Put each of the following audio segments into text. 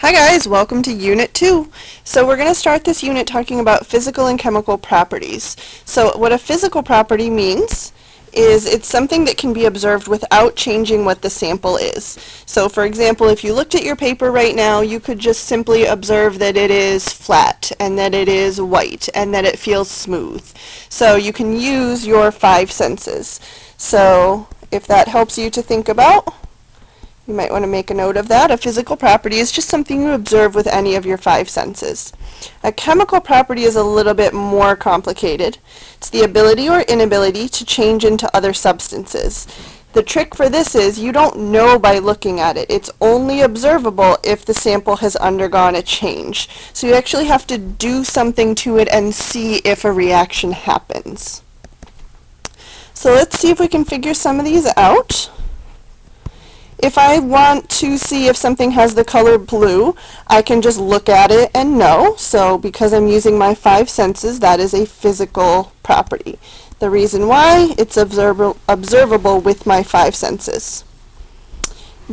Hi guys, welcome to Unit 2. So we're going to start this unit talking about physical and chemical properties. So what a physical property means is it's something that can be observed without changing what the sample is. So for example, if you looked at your paper right now, you could just simply observe that it is flat and that it is white and that it feels smooth. So you can use your five senses. So if that helps you to think about, you might want to make a note of that. A physical property is just something you observe with any of your five senses. A chemical property is a little bit more complicated. It's the ability or inability to change into other substances. The trick for this is you don't know by looking at it. It's only observable if the sample has undergone a change. So you actually have to do something to it and see if a reaction happens. So let's see if we can figure some of these out. If I want to see if something has the color blue, I can just look at it and know. So because I'm using my five senses, that is a physical property. The reason why, it's observable with my five senses.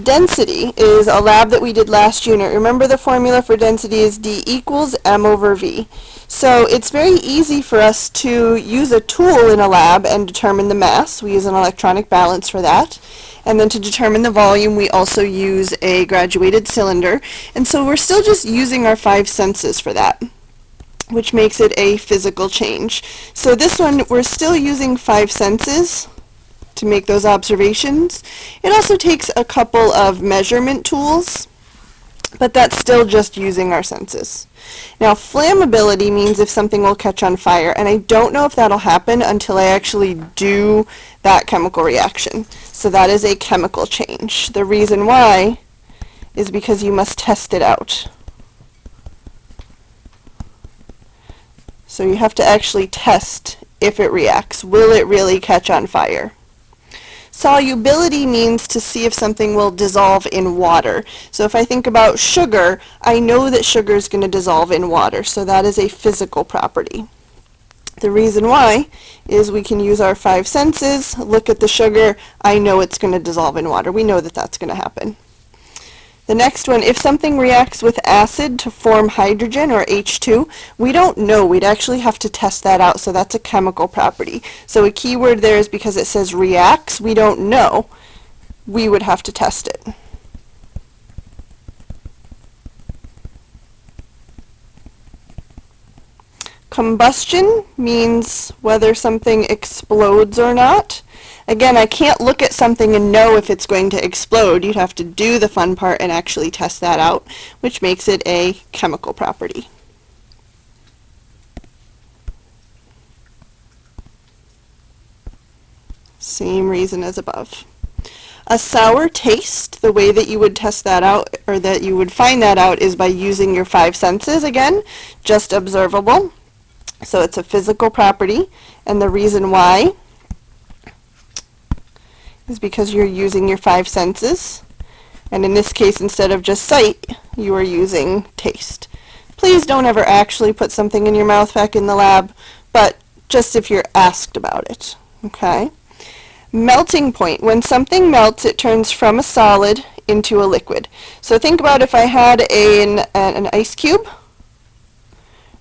Density is a lab that we did last unit. Remember the formula for density is D equals M over V. So it's very easy for us to use a tool in a lab and determine the mass. We use an electronic balance for that. And then to determine the volume, we also use a graduated cylinder. And so we're still just using our five senses for that, which makes it a physical change. So this one, we're still using five senses to make those observations. It also takes a couple of measurement tools, but that's still just using our senses. Now, flammability means if something will catch on fire, and I don't know if that'll happen until I actually do that chemical reaction. So that is a chemical change. The reason why is because you must test it out. So you have to actually test if it reacts. Will it really catch on fire? Solubility means to see if something will dissolve in water. So if I think about sugar, I know that sugar is going to dissolve in water. So that is a physical property. The reason why is we can use our five senses, look at the sugar, I know it's going to dissolve in water. We know that that's going to happen. The next one, if something reacts with acid to form hydrogen or H2, we don't know. We'd actually have to test that out, so that's a chemical property. So a key word there is because it says reacts, we don't know. We would have to test it. Combustion means whether something explodes or not. Again, I can't look at something and know if it's going to explode. You'd have to do the fun part and actually test that out, which makes it a chemical property. Same reason as above. A sour taste, the way that you would test that out, or that you would find that out, is by using your five senses again, just observable. So it's a physical property, and the reason why is because you're using your five senses, and in this case, instead of just sight, you are using taste. Please don't ever actually put something in your mouth back in the lab, but just if you're asked about it, okay? Melting point. When something melts, it turns from a solid into a liquid. So think about if I had an ice cube,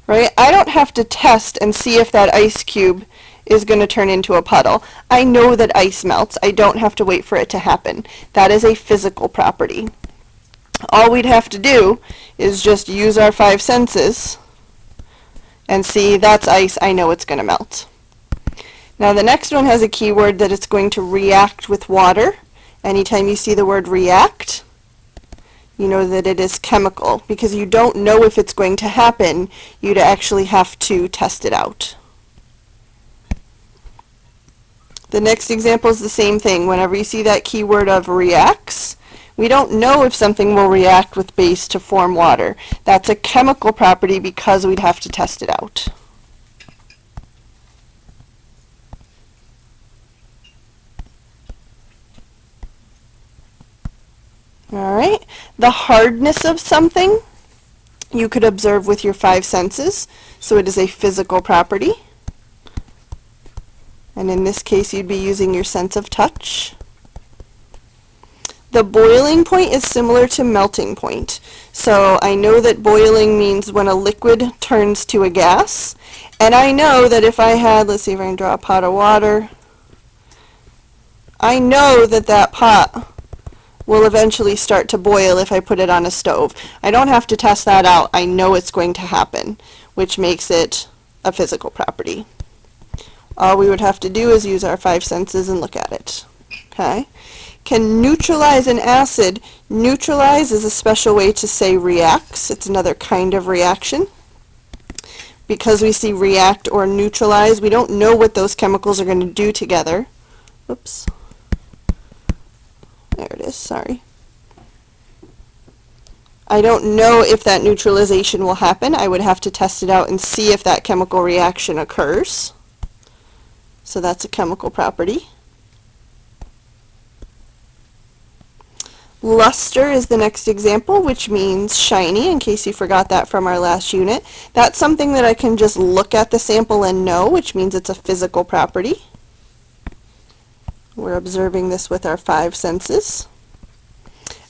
right? I don't have to test and see if that ice cube is going to turn into a puddle. I know that ice melts. I don't have to wait for it to happen. That is a physical property. All we'd have to do is just use our five senses and see that's ice. I know it's going to melt. Now the next one has a keyword that it's going to react with water. Anytime you see the word react, you know that it is chemical, because you don't know if it's going to happen. You'd actually have to test it out. The next example is the same thing. Whenever you see that keyword of reacts, we don't know if something will react with base to form water. That's a chemical property because we'd have to test it out. Alright, the hardness of something you could observe with your five senses, so it is a physical property. And in this case, you'd be using your sense of touch. The boiling point is similar to melting point. So I know that boiling means when a liquid turns to a gas, and I know that if I had, let's see if I can draw a pot of water, I know that that pot will eventually start to boil if I put it on a stove. I don't have to test that out. I know it's going to happen, which makes it a physical property. All we would have to do is use our 5 senses and look at it. Okay? Can neutralize an acid. Neutralize is a special way to say reacts. It's another kind of reaction. Because we see react or neutralize, we don't know what those chemicals are going to do together. Oops. There it is, sorry. I don't know if that neutralization will happen. I would have to test it out and see if that chemical reaction occurs. So that's a chemical property. Luster is the next example, which means shiny, in case you forgot that from our last unit. That's something that I can just look at the sample and know, which means it's a physical property. We're observing this with our 5 senses.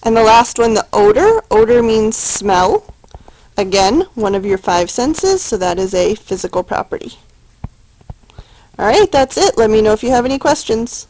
And the last one, the odor. Odor means smell. Again, one of your 5 senses, so that is a physical property. All right, that's it. Let me know if you have any questions.